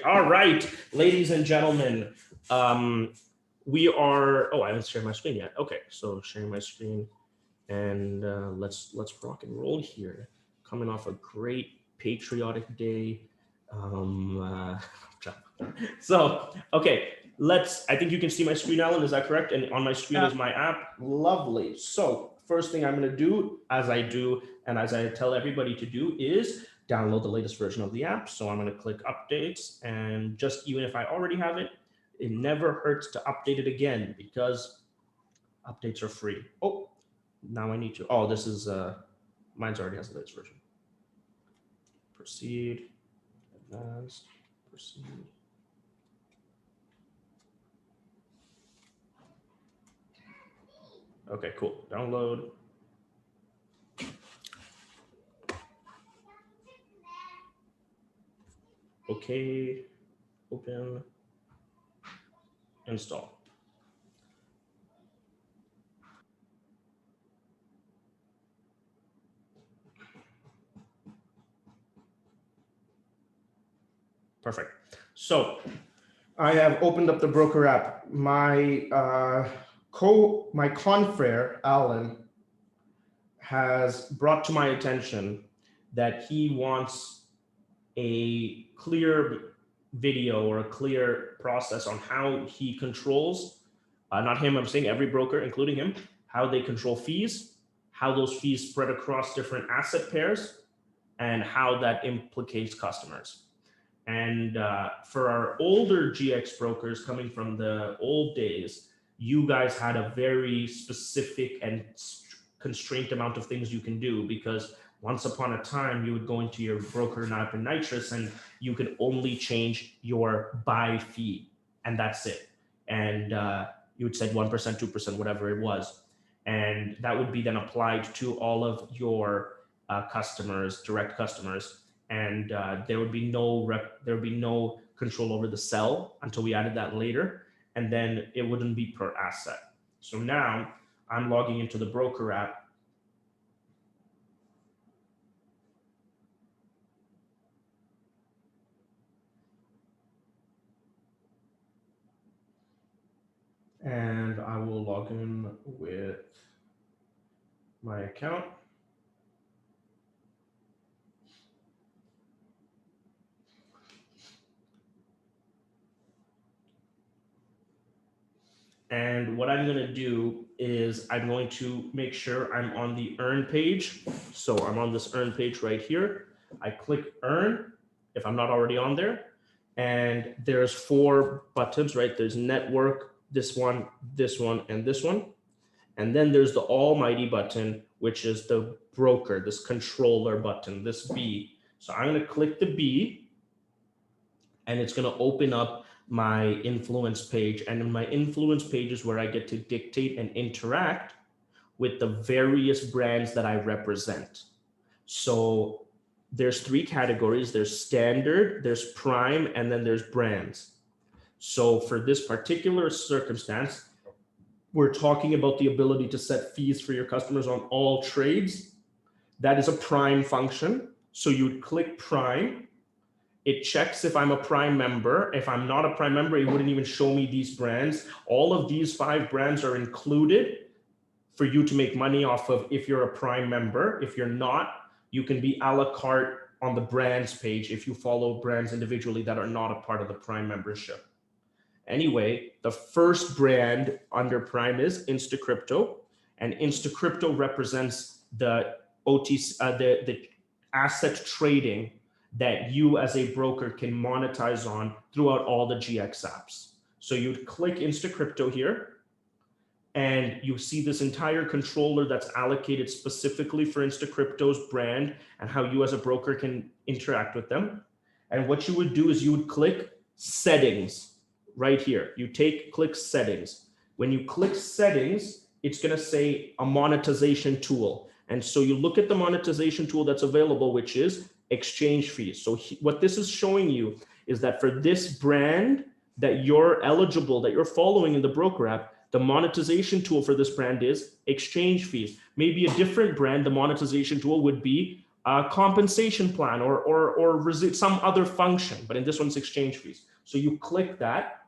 All right, ladies and gentlemen, we are. Oh, I haven't shared my screen yet. Okay, so sharing my screen, and let's rock and roll here. Coming off a great patriotic day. So okay, I think you can see my screen, Alan. Is that correct? And on my screen is my app. Lovely. So first thing I'm going to do, as I do, and as I tell everybody to do, is download the latest version of the app. So I'm going to click updates, and just even if I already have it, it never hurts to update it again because updates are free. Oh, now I need to. Oh, this is mine's already has the latest version. Proceed, advanced, proceed. Okay, cool. Download. Okay, open, install. Perfect. So I have opened up the broker app. My confrere, Alan, has brought to my attention that he wants a clear video or a clear process on how he controls, not him, I'm saying every broker, including him, how they control fees, how those fees spread across different asset pairs, and how that implicates customers. And for our older GX brokers coming from the old days, you guys had a very specific and constrained amount of things you can do, because once upon a time you would go into your broker app in Nitrous and you could only change your buy fee, and that's it. And you would set 1%, 2%, whatever it was. And that would be then applied to all of your customers, direct customers. And there would be no control over the sell until we added that later, and then it wouldn't be per asset. So now I'm logging into the broker app. And I will log in with my account. And what I'm going to do is I'm going to make sure I'm on the earn page. So I'm on this earn page right here. I click earn if I'm not already on there. And there's 4 buttons, right? There's network, this one, and this one. And then there's the almighty button, which is the broker, this controller button, this B. So I'm going to click the B, and it's going to open up my influence page. And in my influence page is where I get to dictate and interact with the various brands that I represent. So there's 3 categories. There's standard, there's prime, and then there's brands. So for this particular circumstance, we're talking about the ability to set fees for your customers on all trades. That is a prime function. So you would click prime. It checks if I'm a prime member. If I'm not a prime member, it wouldn't even show me these brands. All of these 5 brands are included for you to make money off of if you're a prime member. If you're not, you can be a la carte on the brands page if you follow brands individually that are not a part of the prime membership. Anyway, the first brand under prime is InstaCrypto, and InstaCrypto represents the OTC, the asset trading that you as a broker can monetize on throughout all the GX apps. So you'd click InstaCrypto here, and you see this entire controller that's allocated specifically for InstaCrypto's brand and how you as a broker can interact with them. And what you would do is you would click settings right here. You click settings. When you click settings, it's going to say a monetization tool. And so you look at the monetization tool that's available, which is exchange fees. So what this is showing you is that for this brand that you're eligible, that you're following in the broker app, the monetization tool for this brand is exchange fees. Maybe a different brand, the monetization tool would be compensation plan or some other function, but in this one's exchange fees. So you click that,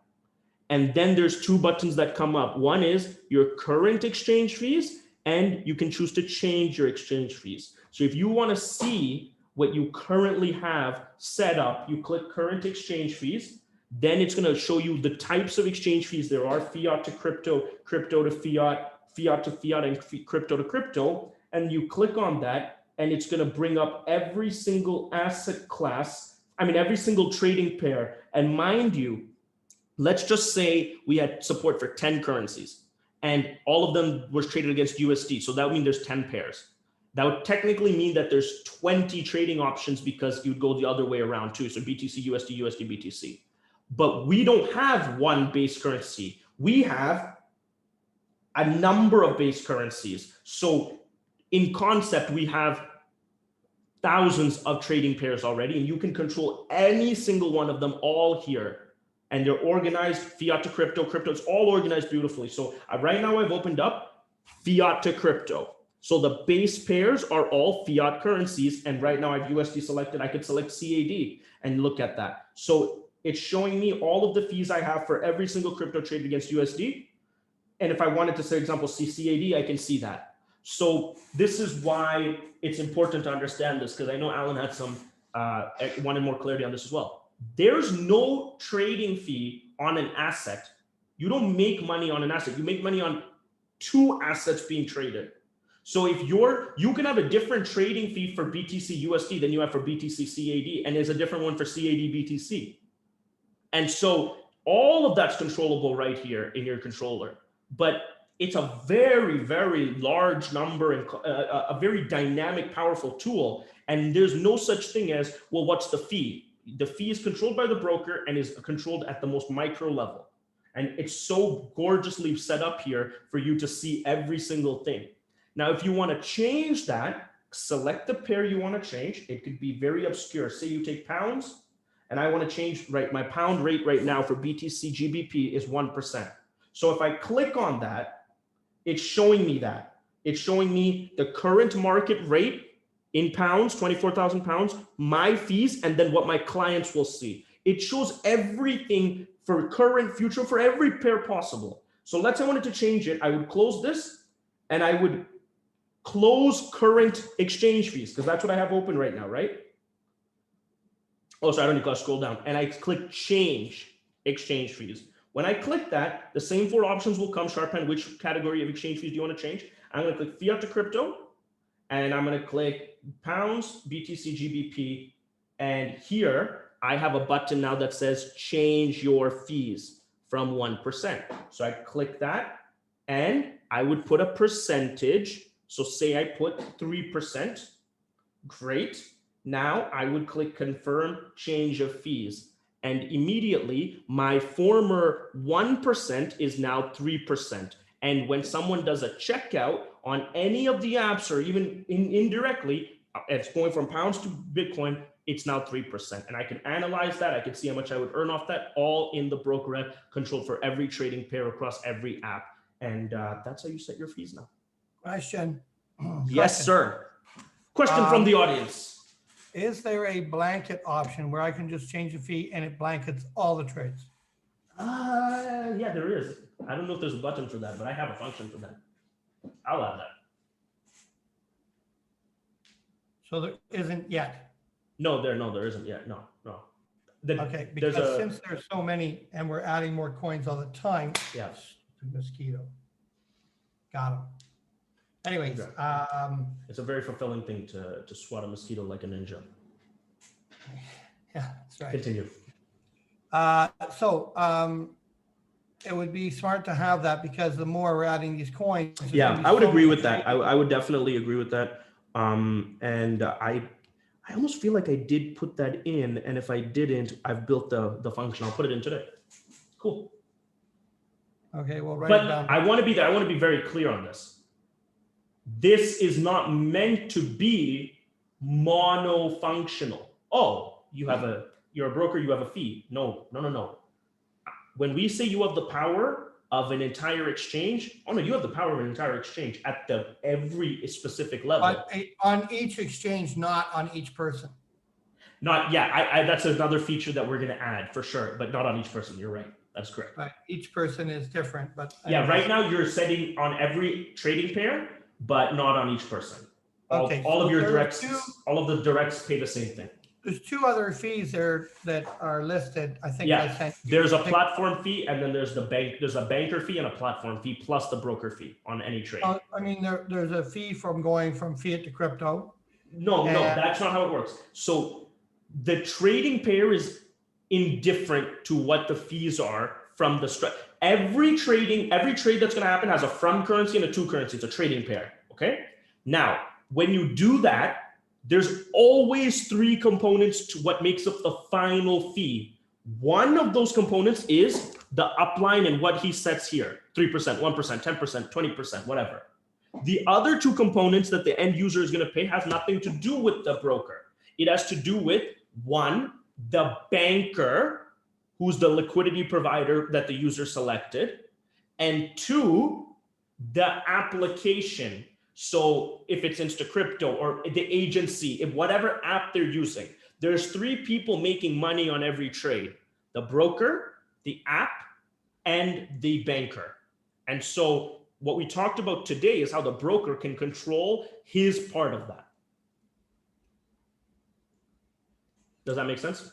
and then there's two buttons that come up. One is your current exchange fees, and you can choose to change your exchange fees. So if you want to see what you currently have set up, you click current exchange fees. Then it's going to show you the types of exchange fees there are: fiat to crypto, crypto to fiat, fiat to fiat, and crypto to crypto. And you click on that, and it's going to bring up every single asset class, every single trading pair. And mind you, let's just say we had support for 10 currencies and all of them was traded against USD. So that would mean there's 10 pairs. That would technically mean that there's 20 trading options, because you'd go the other way around too. So BTC, USD, USD, BTC. But we don't have one base currency. We have a number of base currencies. So in concept, we have thousands of trading pairs already, and you can control any single one of them all here. And they're organized fiat to crypto, crypto, it's all organized beautifully. So right now I've opened up fiat to crypto. So the base pairs are all fiat currencies. And right now I've USD selected. I could select CAD and look at that. So it's showing me all of the fees I have for every single crypto trade against USD. And if I wanted to, say, example, see CAD, I can see that. So this is why it's important to understand this, because I know Alan had some wanted more clarity on this as well. There's no trading fee on an asset. You don't make money on an asset. You make money on two assets being traded. So if you can have a different trading fee for BTC USD than you have for BTC CAD, and there's a different one for CAD BTC. And so all of that's controllable right here in your controller. But it's a very, very large number and a very dynamic, powerful tool. And there's no such thing as, well, what's the fee? The fee is controlled by the broker and is controlled at the most micro level. And it's so gorgeously set up here for you to see every single thing. Now, if you want to change that, select the pair you want to change. It could be very obscure. Say you take pounds, and I want to change, right, my pound rate right now for BTC GBP is 1%. So if I click on that, it's showing me that. It's showing me the current market rate in pounds, 24,000 pounds, my fees, and then what my clients will see. It shows everything for current, future, for every pair possible. So let's say I wanted to change it. I would close this, and I would close current exchange fees, because that's what I have open right now, right? Oh, sorry, I don't need to scroll down. And I click change exchange fees. When I click that, the same four options will come. Sharpen, which category of exchange fees do you want to change? I'm going to click fiat to crypto, and I'm going to click pounds, BTC, GBP. And here I have a button now that says change your fees from 1%. So I click that, and I would put a percentage. So say I put 3%. Great. Now I would click confirm change of fees. And immediately my former 1% is now 3%. And when someone does a checkout on any of the apps, or even indirectly, it's going from pounds to Bitcoin, it's now 3%. And I can analyze that. I can see how much I would earn off that, all in the BrokerApp, controlled for every trading pair across every app. And that's how you set your fees now. Question. Yes, sir. Question from the audience. Is there a blanket option where I can just change the fee and it blankets all the trades? Yeah, there is. I don't know if there's a button for that, but I have a function for that. I'll add that. So there isn't yet? No, there isn't yet. No. Okay, because since there's so many and we're adding more coins all the time. Yes. Mosquito. Got him. Anyways, exactly. It's a very fulfilling thing to swat a mosquito like a ninja. Yeah, that's right. Continue. It would be smart to have that, because the more we're adding these coins. Yeah, I would agree with that. I would definitely agree with that. And I almost feel like I did put that in, and if I didn't, I've built the function. I'll put it in today. Cool. Okay, well, write it down. I want to be very clear on this. This is not meant to be monofunctional. Oh, you're a broker, you have a fee. No. When we say you have the power, of an entire exchange. Oh no, you have the power of an entire exchange at the every specific level. But on each exchange, not on each person. Not, yeah, that's another feature that we're going to add for sure, but not on each person. You're right. That's correct. Right. Each person is different, but yeah, right now you're setting on every trading pair, but not on each person. Okay, All so of your there are directs, two- all of the directs pay the same thing. There's two other fees there that are listed. I think Yeah, I sent you. there's a platform fee, and then there's the bank. There's a banker fee and a platform fee plus the broker fee on any trade. I mean, there's a fee from going from fiat to crypto. No, that's not how it works. So the trading pair is indifferent to what the fees are from the every trade that's going to happen has a from currency and a to currency. It's a trading pair. Okay. Now, when you do that, there's always three components to what makes up the final fee. One of those components is the upline and what he sets here, 3%, 1%, 10%, 20%, whatever. The other two components that the end user is going to pay has nothing to do with the broker. It has to do with, one, the banker, who's the liquidity provider that the user selected, and two, the application. So if it's InstaCrypto or the agency, if whatever app they're using, there's three people making money on every trade: the broker, the app, and the banker. And so what we talked about today is how the broker can control his part of that. Does that make sense?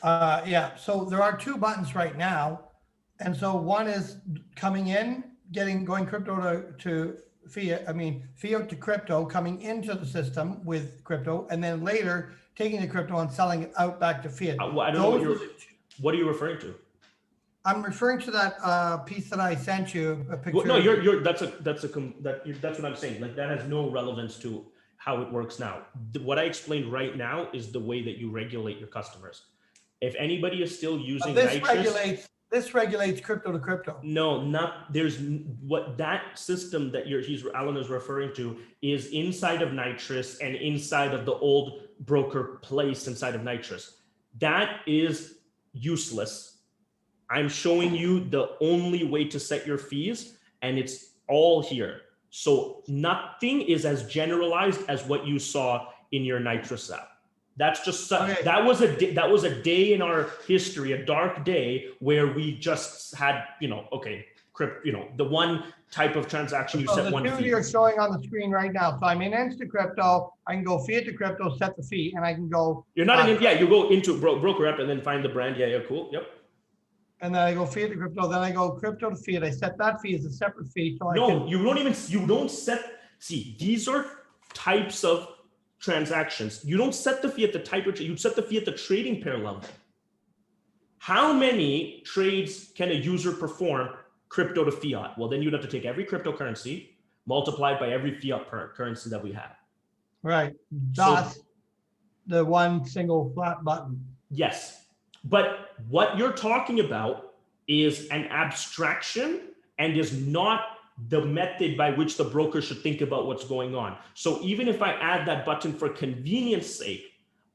Yeah, so there are two buttons right now. And so one is coming in, going crypto to fiat, fiat to crypto, coming into the system with crypto, and then later taking the crypto and selling it out back to fiat. I don't know what are you referring to? I'm referring to that piece that I sent you a picture. Well, no, that's what I'm saying. Like, that has no relevance to how it works now. What I explained right now is the way that you regulate your customers. If anybody is still using this regulates crypto to crypto. No, there's what that system that Alan is referring to is inside of Nitrous and inside of the old broker place inside of Nitrous. That is useless. I'm showing you the only way to set your fees, and it's all here. So nothing is as generalized as what you saw in your Nitrous app. That's just okay. That was a day in our history, a dark day where we just had, the one type of transaction you set one fee. The two you're showing on the screen right now. So I'm in InstaCrypto. I can go fiat to crypto, set the fee, and I can go. You're not in. Yeah, you go into BrokerApp and then find the brand. Yeah, cool. Yep. And then I go fiat to crypto. Then I go crypto to fiat. I set that fee as a separate fee. So you don't set. See, these are types of transactions. You don't set the fee at the type of, you set the fee at the trading pair level. How many trades can a user perform crypto to fiat? Well, then you'd have to take every cryptocurrency, multiplied by every fiat currency that we have. Right. Thus, the one single flat button. Yes. But what you're talking about is an abstraction and is not the method by which the broker should think about what's going on. So even if I add that button for convenience sake,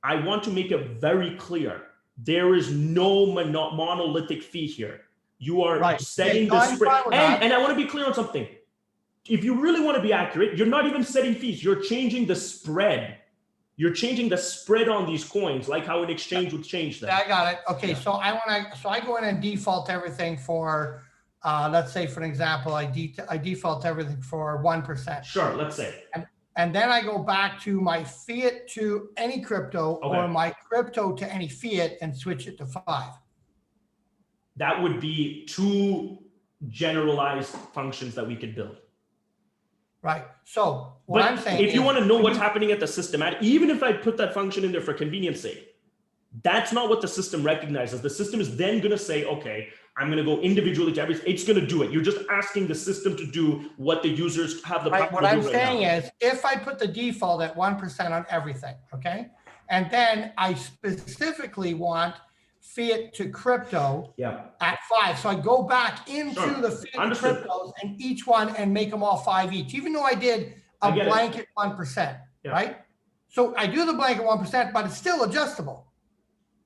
I want to make it very clear. There is no monolithic fee here. You are setting the spread. And I want to be clear on something. If you really want to be accurate, you're not even setting fees. You're changing the spread. You're changing the spread on these coins, like how an exchange would change them. Yeah, I got it. Okay, so I go in and default everything for, let's say for an example, I default everything for 1%. Sure, let's say. And then I go back to my fiat to any crypto or my crypto to any fiat and switch it to 5. That would be two generalized functions that we could build. Right. So what I'm saying if you want to know what's happening at the systematic, even if I put that function in there for convenience sake, that's not what the system recognizes. The system is then going to say, okay, I'm going to go individually to everything. It's going to do it. You're just asking the system to do what the users have the power to do. What I'm saying is, if I put the default at 1% on everything, okay, and then I specifically want fiat to crypto at 5. So I go back into the fiat cryptos and each one and make them all 5 each, even though I did a blanket 1%, right? So I do the blanket 1%, but it's still adjustable.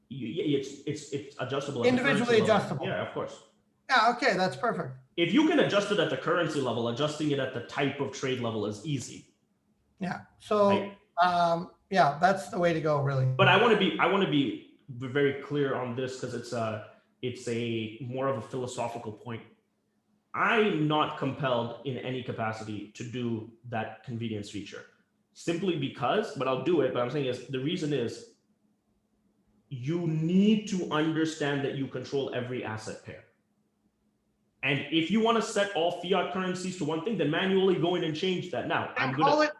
It's adjustable. Individually adjustable. Yeah, of course. Yeah, okay, that's perfect. If you can adjust it at the currency level, adjusting it at the type of trade level is easy. Yeah. So, yeah, that's the way to go, really. But I want to be very clear on this because it's a more of a philosophical point. I'm not compelled in any capacity to do that convenience feature, simply because, but I'll do it. But I'm saying is the reason is you need to understand that you control every asset pair. And if you want to set all fiat currencies to one thing, then manually go in and change that. Now,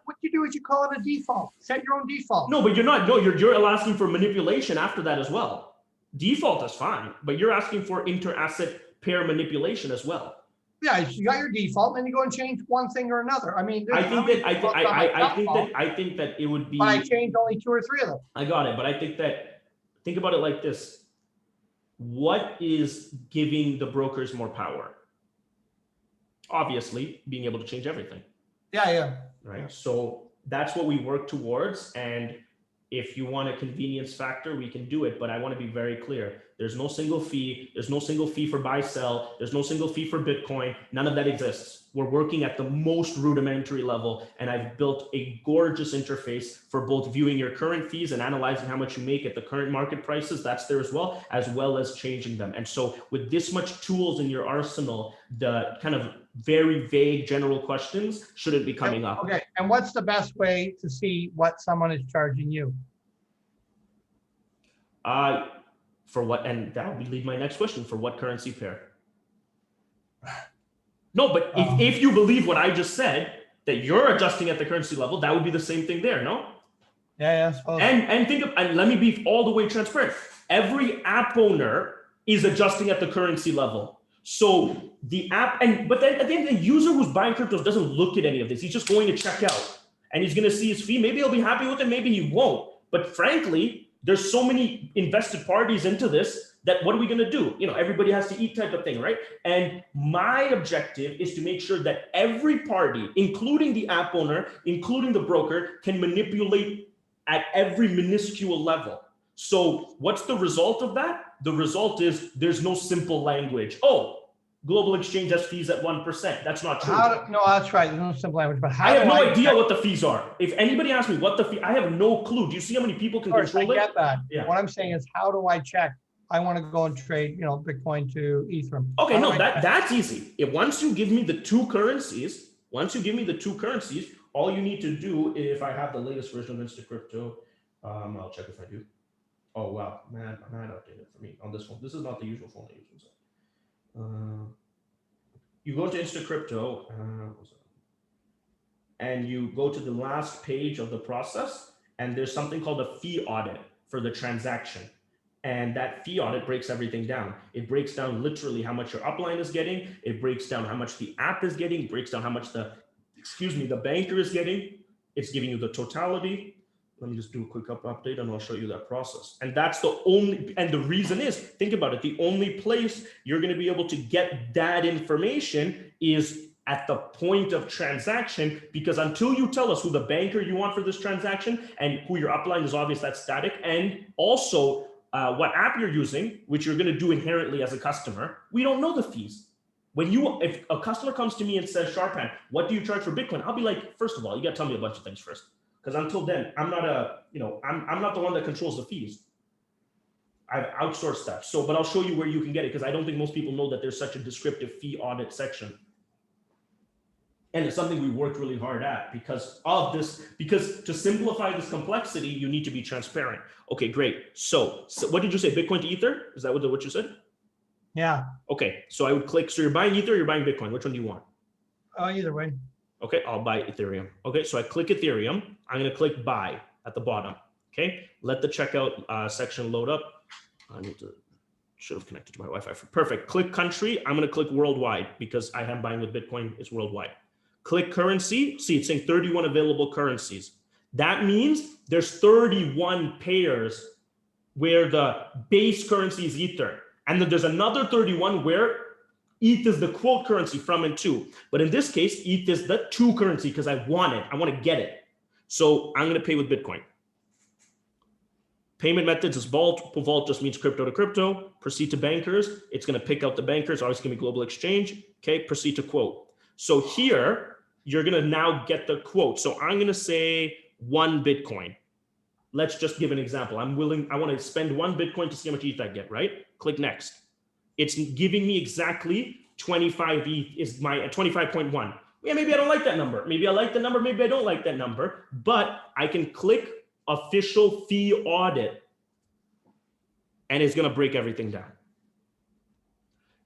what you do is you call it a default. Set your own default. No, but you're not. No, you're asking for manipulation after that as well. Default is fine, but you're asking for inter-asset pair manipulation as well. Yeah, you got your default, and then you go and change one thing or another. I mean, I think that it would be. But I changed only 2 or 3 of them. I got it, but I think about it like this. What is giving the brokers more power? Obviously, being able to change everything. Yeah. Right. Yeah. So that's what we work towards. And if you want a convenience factor, we can do it. But I want to be very clear. There's no single fee. There's no single fee for buy, sell. There's no single fee for Bitcoin. None of that exists. We're working at the most rudimentary level. And I've built a gorgeous interface for both viewing your current fees and analyzing how much you make at the current market prices. That's there as well as changing them. And so with this much tools in your arsenal, the kind of very vague general questions shouldn't be coming up. Okay. And what's the best way to see what someone is charging you? For what? And that would lead my next question. For what currency pair? No, but if you believe what I just said, that you're adjusting at the currency level, that would be the same thing there, no? Yeah. And let me be all the way transparent. Every app owner is adjusting at the currency level. So the app, but then at the end, the user who's buying cryptos doesn't look at any of this. He's just going to check out and he's going to see his fee. Maybe he'll be happy with it. Maybe he won't. But frankly, there's so many invested parties into this that what are we going to do? Everybody has to eat type of thing, right? And my objective is to make sure that every party, including the app owner, including the broker, can manipulate at every minuscule level. So what's the result of that? The result is there's no simple language. Oh, global exchange has fees at 1%. That's not true. No, that's right. There's no simple language. But I have no idea what the fees are. If anybody asks me what the fee, I have no clue. Do you see how many people can control it? I get that. Yeah. What I'm saying is, how do I check? I want to go and trade, Bitcoin to Ethereum. Okay, no, that's easy. Once you give me the two currencies, all you need to do, if I have the latest version of InstaCrypto, I'll check if I do. Oh wow, man updated for me on this one. This is not the usual phone I use. You go to InstaCrypto, and you go to the last page of the process, and there's something called a fee audit for the transaction. And that fee audit breaks everything down. It breaks down literally how much your upline is getting. It breaks down how much the app is getting. It breaks down how much the banker is getting. It's giving you the totality. Let me just do a quick update and I'll show you that process. And that's the reason is, think about it, the only place you're going to be able to get that information is at the point of transaction, because until you tell us who the banker you want for this transaction and who your upline is, obvious, that's static, and also what app you're using, which you're going to do inherently as a customer, we don't know the fees. If a customer comes to me and says, Sharpan, what do you charge for Bitcoin? I'll be like, first of all, you got to tell me a bunch of things first. Because until then, I'm not I'm not the one that controls the fees. I've outsourced that. But I'll show you where you can get it, because I don't think most people know that there's such a descriptive fee audit section. And it's something we worked really hard at because to simplify this complexity, you need to be transparent. Okay, great. So what did you say? Bitcoin to Ether? Is that what you said? Yeah. Okay, so I would click. So you're buying Ether or you're buying Bitcoin? Which one do you want? Either way. Okay, I'll buy Ethereum. Okay, so I click Ethereum. I'm going to click buy at the bottom. Okay, let the checkout section load up. Should have connected to my Wi-Fi. Perfect. Click country. I'm going to click worldwide because I am buying with Bitcoin. It's worldwide. Click currency. See, it's saying 31 available currencies. That means there's 31 pairs where the base currency is Ether. And then there's another 31 where ETH is the quote currency from and to. But in this case, ETH is the to currency because I want it. I want to get it. So I'm going to pay with Bitcoin. Payment methods is vault. Vault just means crypto to crypto. Proceed to bankers. It's going to pick out the bankers. Obviously, going to be global exchange. Okay, proceed to quote. So here, you're going to now get the quote. So I'm going to say 1 Bitcoin. Let's just give an example. I want to spend 1 Bitcoin to see how much ETH I get, right? Click next. It's giving me exactly 25 ETH is my 25.1. Yeah, maybe I don't like that number. Maybe I like the number. Maybe I don't like that number. But I can click official fee audit, and it's going to break everything down.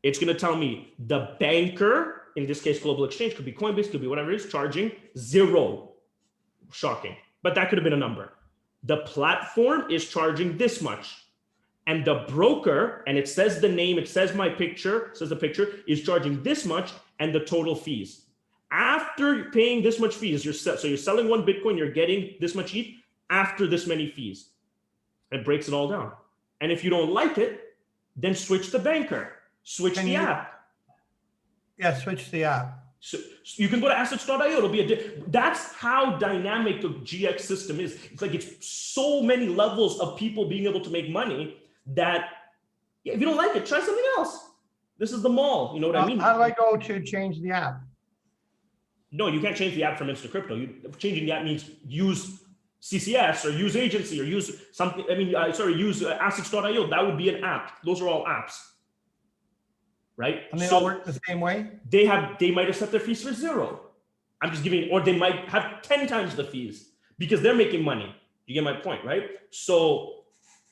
It's going to tell me the banker, in this case, global exchange, could be Coinbase, could be whatever it is, charging 0. Shocking. But that could have been a number. The platform is charging this much. And the broker, and it says the name, it says my picture, says the picture, is charging this much and the total fees. After paying this much fees, so you're selling 1 Bitcoin, you're getting this much ETH after this many fees. It breaks it all down. And if you don't like it, then switch the banker, switch the app. Yeah, switch the app. So you can go to assets.io. It'll be that's how dynamic the GX system is. It's like it's so many levels of people being able to make money that if you don't like it, try something else. This is the mall. You know what I mean? How do I go to change the app? No, you can't change the app from InstaCrypto. Changing the app means use CCS or use agency or use something. Use assets.io. That would be an app. Those are all apps. Right? And they all work the same way? They might have set their fees for 0. I'm just giving, or they might have 10 times the fees because they're making money. You get my point, right? So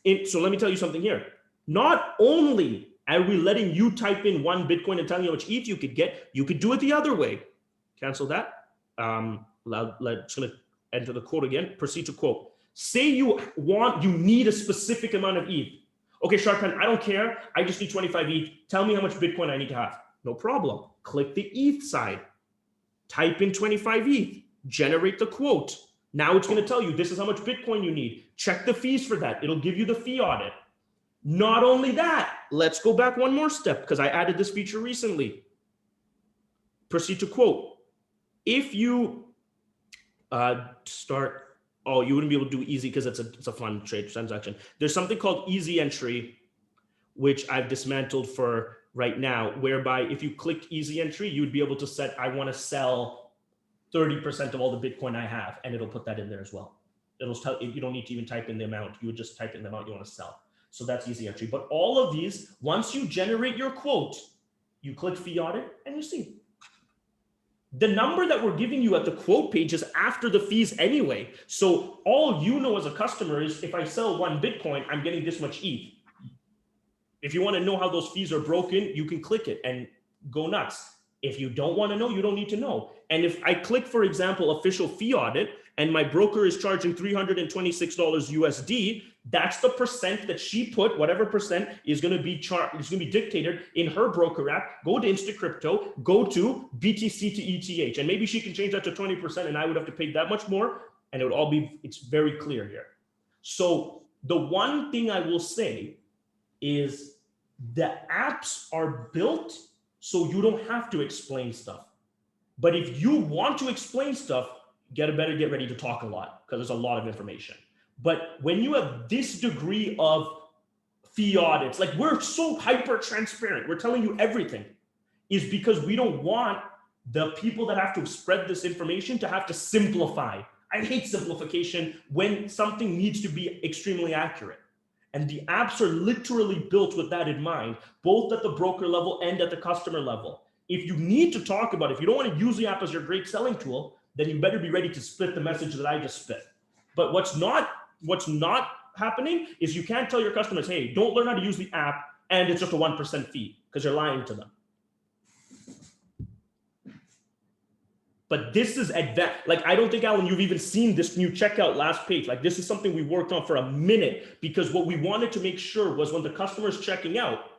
let me tell you something here. Not only are we letting you type in 1 Bitcoin and telling you how much ETH you could get, you could do it the other way. Cancel that. Just gonna enter the quote again. Proceed to quote. Say you need a specific amount of ETH. Okay, Sharkan, I don't care. I just need 25 ETH. Tell me how much Bitcoin I need to have. No problem. Click the ETH side. Type in 25 ETH. Generate the quote. Now it's going to tell you this is how much Bitcoin you need. Check the fees for that. It'll give you the fee audit. Not only that, let's go back one more step because I added this feature recently. Proceed to quote. If you you wouldn't be able to do easy because it's a fun trade transaction. There's something called easy entry, which I've dismantled for right now, whereby if you click easy entry, you'd be able to set, I want to sell 30% of all the Bitcoin I have, and it'll put that in there as well. It'll tell you don't need to even type in the amount. You would just type in the amount you want to sell. So that's easy entry. But all of these, once you generate your quote, you click fee audit and you see. The number that we're giving you at the quote page is after the fees anyway. So all you know as a customer is if I sell 1 Bitcoin, I'm getting this much ETH. If you want to know how those fees are broken, you can click it and go nuts. If you don't want to know, you don't need to know. And if I click, for example, official fee audit, and my broker is charging $326 USD, that's the percent that she put, whatever percent is going to be dictated in her broker app. Go to InstaCrypto, go to BTC to ETH, and maybe she can change that to 20%, and I would have to pay that much more, and it would all be, it's very clear here. So the one thing I will say is the apps are built so you don't have to explain stuff. But if you want to explain stuff, better get ready to talk a lot because there's a lot of information. But when you have this degree of fee audits, like we're so hyper transparent, we're telling you everything, is because we don't want the people that have to spread this information to have to simplify. I hate simplification when something needs to be extremely accurate. And the apps are literally built with that in mind, both at the broker level and at the customer level. If you need to talk about it, if you don't want to use the app as your great selling tool, then you better be ready to split the message that I just spit. But what's not happening is you can't tell your customers, hey, don't learn how to use the app and it's just a 1% fee, because you're lying to them. But this is advanced. Like, I don't think, Alan, you've even seen this new checkout last page. Like, this is something we worked on for a minute because what we wanted to make sure was when the customer is checking out,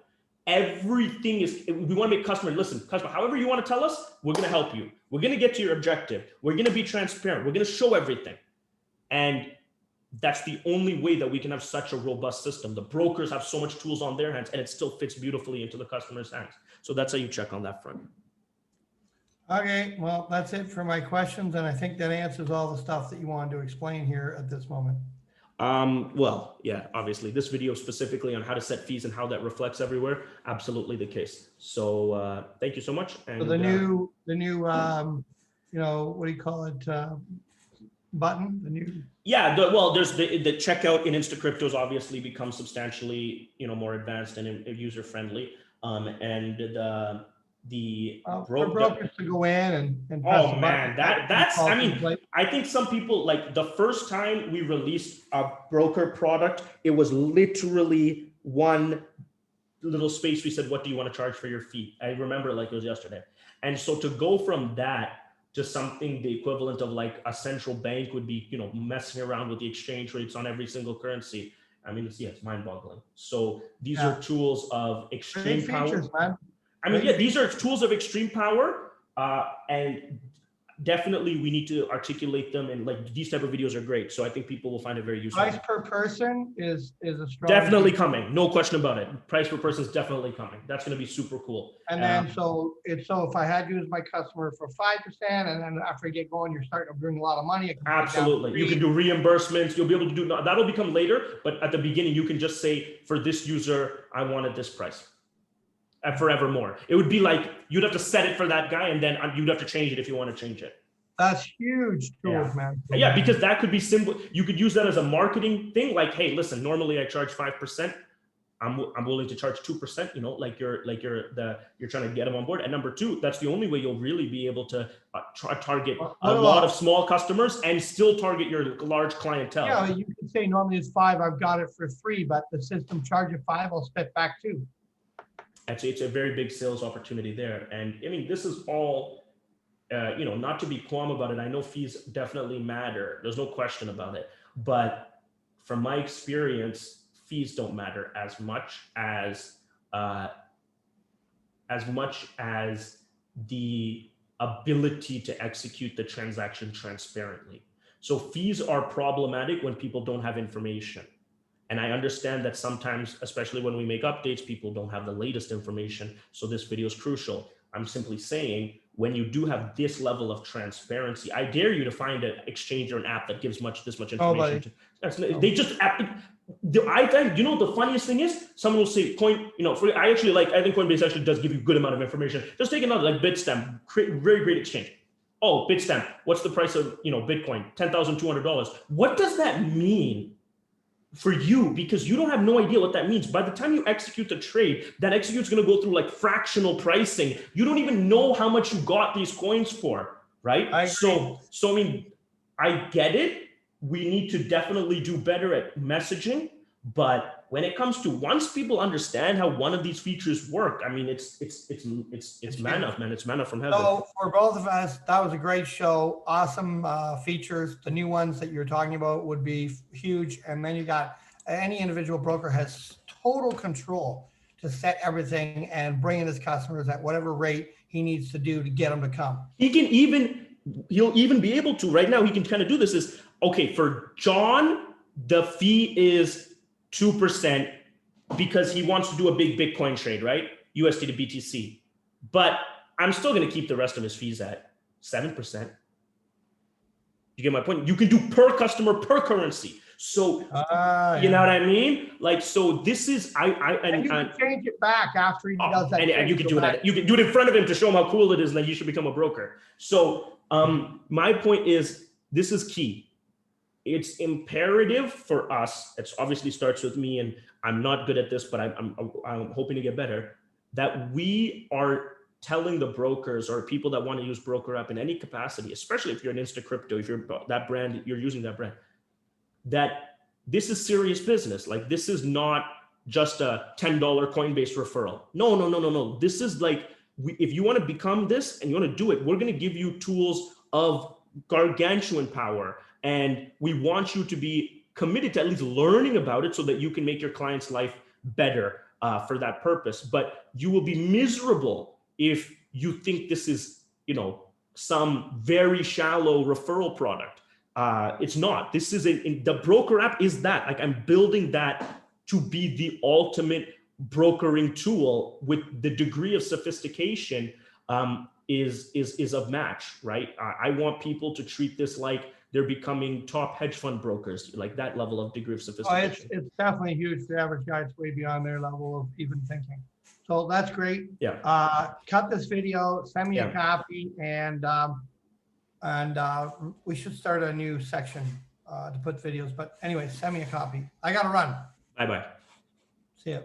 everything is, we want to make customer, listen, customer, however you want to tell us, we're going to help you. We're going to get to your objective. We're going to be transparent. We're going to show everything. And that's the only way that we can have such a robust system. The brokers have so much tools on their hands and it still fits beautifully into the customer's hands. So that's how you check on that front. Okay, well, that's it for my questions. And I think that answers all the stuff that you wanted to explain here at this moment. Well, yeah, obviously this video specifically on how to set fees and how that reflects everywhere, absolutely the case. So thank you so much. And So the new, you know, what do you call it? Button, the new. Yeah, well, there's the checkout in InstaCryptos obviously becomes substantially, more advanced and user friendly. And the For brokers to go in and press oh man, that's I mean, like, I think some people, like the first time we released a broker product, it was literally one little space. We said, what do you want to charge for your fee? I remember like it was yesterday. And so to go from that to something the equivalent of like a central bank would be, messing around with the exchange rates on every single currency. I mean, it's mind-boggling. So these are tools of extreme power. Man. I mean, yeah, these are tools of extreme power, and definitely we need to articulate them, and like these type of videos are great. So I think people will find it very useful. Price per person is a strong. Definitely coming, no question about it. Price per person is definitely coming. That's going to be super cool. And then so if I had used my customer for 5%, and then after I get going, you're starting to bring a lot of money. Absolutely, you can do reimbursements. You'll be able to do that'll become later, but at the beginning you can just say, for this user, I wanted this price. Forevermore. It would be like you'd have to set it for that guy, and then you'd have to change it if you want to change it. That's huge tools, man. Yeah, because that could be simple. You could use that as a marketing thing. Like, hey, listen, normally I charge 5%. I'm willing to charge 2%. You're trying to get them on board. And number two, that's the only way you'll really be able to target a lot of small customers and still target your large clientele. Yeah, you can say normally it's 5. I've got it for 3, but the system charges 5. I'll spit back 2. It's a very big sales opportunity there. And I mean, this is all, not to be qualm about it. I know fees definitely matter. There's no question about it. But from my experience, fees don't matter as much as the ability to execute the transaction transparently. So fees are problematic when people don't have information. And I understand that sometimes, especially when we make updates, people don't have the latest information. So this video is crucial. I'm simply saying, when you do have this level of transparency, I dare you to find an exchange or an app that gives this much information. They just, I think, the funniest thing is, someone will say, I think Coinbase actually does give you a good amount of information. Just take another, like Bitstamp, very great exchange. Oh, Bitstamp, what's the price of, Bitcoin? $10,200. What does that mean for you? Because you don't have no idea what that means. By the time you execute the trade, that execute's going to go through like fractional pricing. You don't even know how much you got these coins for, right? So I mean, I get it. We need to definitely do better at messaging, but when it comes to, once people understand how one of these features work, I mean, it's manna, man. It's manna from heaven. So for both of us, that was a great show. Awesome features. The new ones that you're talking about would be huge. And then you got any individual broker has total control to set everything and bring in his customers at whatever rate he needs to do to get them to come. He'll even be able to, right now, he can kind of do this is, okay, for John, the fee is 2% because he wants to do a big Bitcoin trade, right? USD to BTC. But I'm still going to keep the rest of his fees at 7%. You get my point? You can do per customer, per currency. So, you know what I mean? Like, so this is, and you can change it back after he does that. And you can do it. You can do it in front of him to show him how cool it is, and that you should become a broker. So my point is, this is key. It's imperative for us. It obviously starts with me, and I'm not good at this, but I'm hoping to get better, that we are telling the brokers or people that want to use BrokerApp in any capacity, especially if you're an InstaCrypto, if you're that brand, you're using that brand, that this is serious business. Like, this is not just a $10 Coinbase referral. No. This is like, if you want to become this and you want to do it, we're going to give you tools of gargantuan power. And we want you to be committed to at least learning about it so that you can make your client's life better for that purpose. But you will be miserable if you think this is, some very shallow referral product. It's not. This is the BrokerApp is that. Like, I'm building that to be the ultimate brokering tool with the degree of sophistication is a match, right? I want people to treat this like they're becoming top hedge fund brokers, like that level of degree of Oh, sophistication. it's definitely huge. The average guy, it's way beyond their level of even thinking. So that's great. Yeah. Cut this video, send me a Yeah. copy, and we should start a new section to put videos. But anyway, send me a copy. I got to run. Bye-bye. See ya.